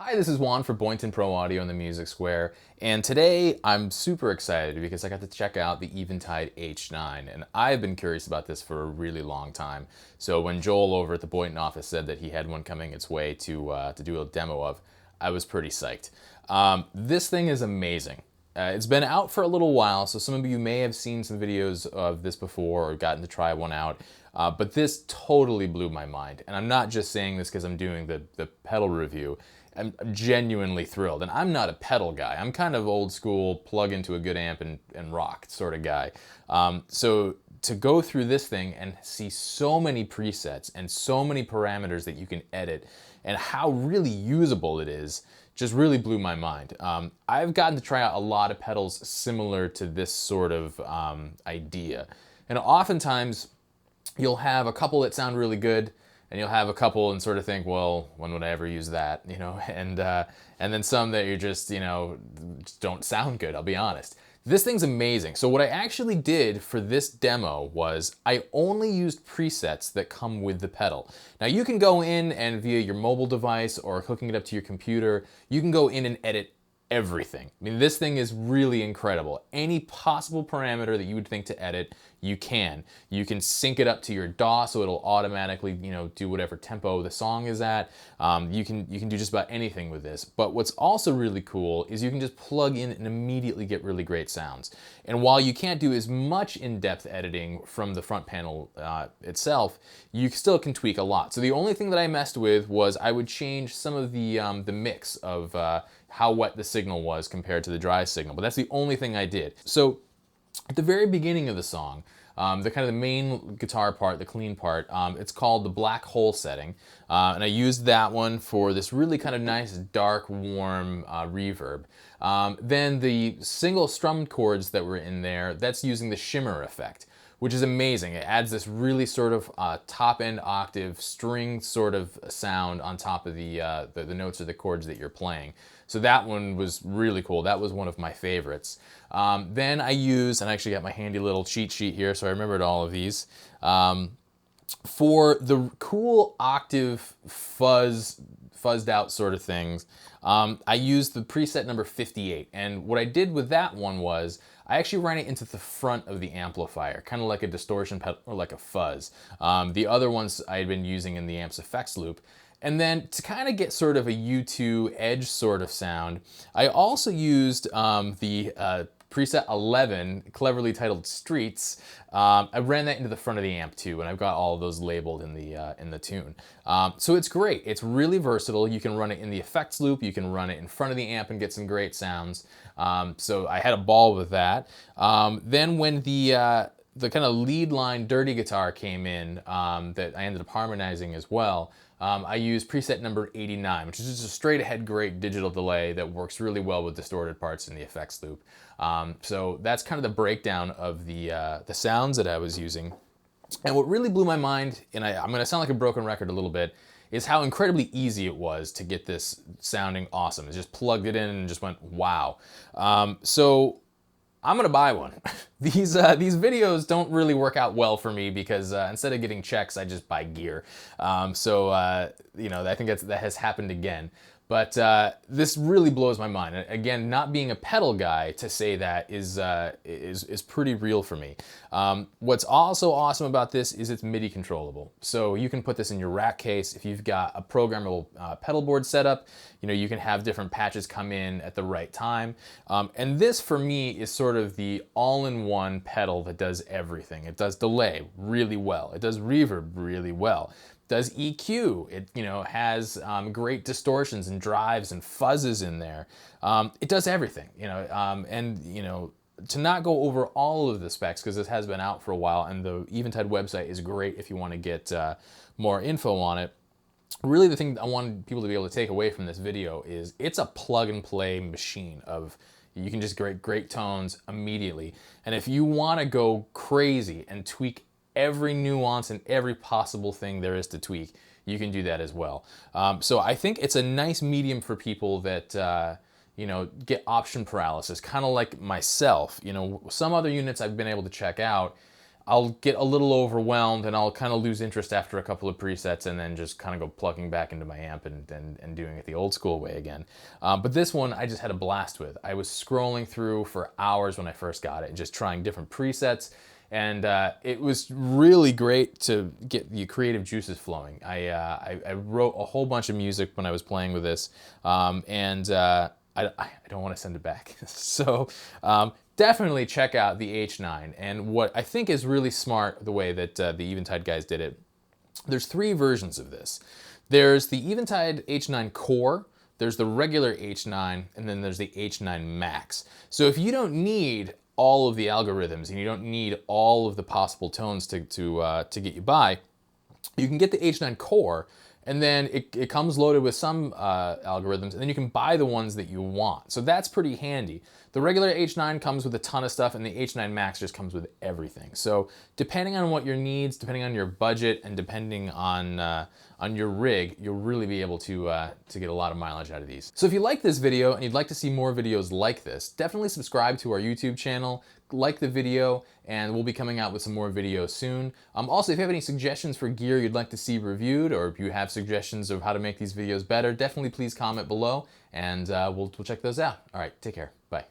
Hi, this is Juan for Boynton Pro Audio and the Music Square, and today I'm super excited because I got to check out the Eventide H9, and I've been curious about this for a really long time. So when Joel over at the Boynton office said that he had one coming its way to do a demo of, I was pretty psyched. This thing is amazing. It's been out for a little while, so some of you may have seen some videos of this before or gotten to try one out. But this totally blew my mind. And I'm not just saying this because I'm doing the pedal review. I'm genuinely thrilled. And I'm not a pedal guy. I'm kind of old school, plug into a good amp and rock sort of guy. So to go through this thing and see so many presets and so many parameters that you can edit and how really usable it is just really blew my mind. I've gotten to try out a lot of pedals similar to this sort of idea. And oftentimes you'll have a couple that sound really good, and you'll have a couple and sort of think, well, when would I ever use that? You know, and then some that you're just, just don't sound good, I'll be honest. This thing's amazing. So what I actually did for this demo was I only used presets that come with the pedal. Now you can go in and via your mobile device or hooking it up to your computer, you can go in and edit everything. I mean, this thing is really incredible. Any possible parameter that you would think to edit, you can. You can sync it up to your DAW so it'll automatically, do whatever tempo the song is at. You can do just about anything with this. But what's also really cool is you can just plug in and immediately get really great sounds. And while you can't do as much in-depth editing from the front panel itself, you still can tweak a lot. So the only thing that I messed with was I would change some of the mix of how wet the signal was compared to the dry signal, but that's the only thing I did. So at the very beginning of the song, the kind of the main guitar part, the clean part, it's called the black hole setting, and I used that one for this really kind of nice, dark, warm reverb. Then the single strummed chords that were in there, that's using the shimmer effect, which is amazing. It adds this really sort of top-end octave string sort of sound on top of the notes or the chords that you're playing. So that one was really cool. That was one of my favorites. Then I used, and I actually got my handy little cheat sheet here, so I remembered all of these. For the cool octave fuzzed out sort of things, I used the preset number 58. And what I did with that one was I actually ran it into the front of the amplifier, kind of like a distortion pedal or like a fuzz. The other ones I had been using in the amp's effects loop. And then to kind of get sort of a U2 edge sort of sound, I also used the preset 11, cleverly titled Streets. I ran that into the front of the amp too, and I've got all of those labeled in the tune. So it's great. It's really versatile. You can run it in the effects loop. You can run it in front of the amp and get some great sounds. So I had a ball with that. Then when the kind of lead line dirty guitar came in that I ended up harmonizing as well, I used preset number 89, which is just a straight ahead great digital delay that works really well with distorted parts in the effects loop. So that's kind of the breakdown of the sounds that I was using. And what really blew my mind, and I'm going to sound like a broken record a little bit, is how incredibly easy it was to get this sounding awesome. It just plugged it in and just went, wow. So I'm gonna buy one. These videos don't really work out well for me because instead of getting checks, I just buy gear. I think that has happened again. But this really blows my mind. Again, not being a pedal guy, to say that is pretty real for me. What's also awesome about this is it's MIDI controllable. So you can put this in your rack case. If you've got a programmable pedal board setup, you can have different patches come in at the right time. And this for me is sort of the all-in-one pedal that does everything. It does delay really well. It does reverb really well. Does EQ. It has great distortions and drives and fuzzes in there. It does everything, to not go over all of the specs, because this has been out for a while, and the Eventide website is great if you want to get more info on it. Really, the thing I want people to be able to take away from this video is it's a plug and play machine of you can just get great tones immediately. And if you want to go crazy and tweak every nuance and every possible thing there is to tweak, you can do that as well. So I think it's a nice medium for people that get option paralysis, kind of like myself. Some other units I've been able to check out, I'll get a little overwhelmed and I'll kind of lose interest after a couple of presets and then just kind of go plugging back into my amp and doing it the old school way again. But this one I just had a blast with. I was scrolling through for hours when I first got it, just trying different presets. And it was really great to get the creative juices flowing. I wrote a whole bunch of music when I was playing with this, and I don't want to send it back. So definitely check out the H9. And what I think is really smart, the way that the Eventide guys did it, there's 3 versions of this. There's the Eventide H9 Core, there's the regular H9, and then there's the H9 Max. So if you don't need all of the algorithms and you don't need all of the possible tones to get you by, you can get the H9 Core, and then it comes loaded with some algorithms, and then you can buy the ones that you want. So that's pretty handy. The regular H9 comes with a ton of stuff, and the H9 Max just comes with everything. So depending on what your needs, depending on your budget, and depending on your rig, you'll really be able to get a lot of mileage out of these. So if you like this video and you'd like to see more videos like this, definitely subscribe to our YouTube channel, like the video, and we'll be coming out with some more videos soon. Also, if you have any suggestions for gear you'd like to see reviewed, or if you have suggestions of how to make these videos better, definitely please comment below, and we'll check those out. All right, take care. Bye.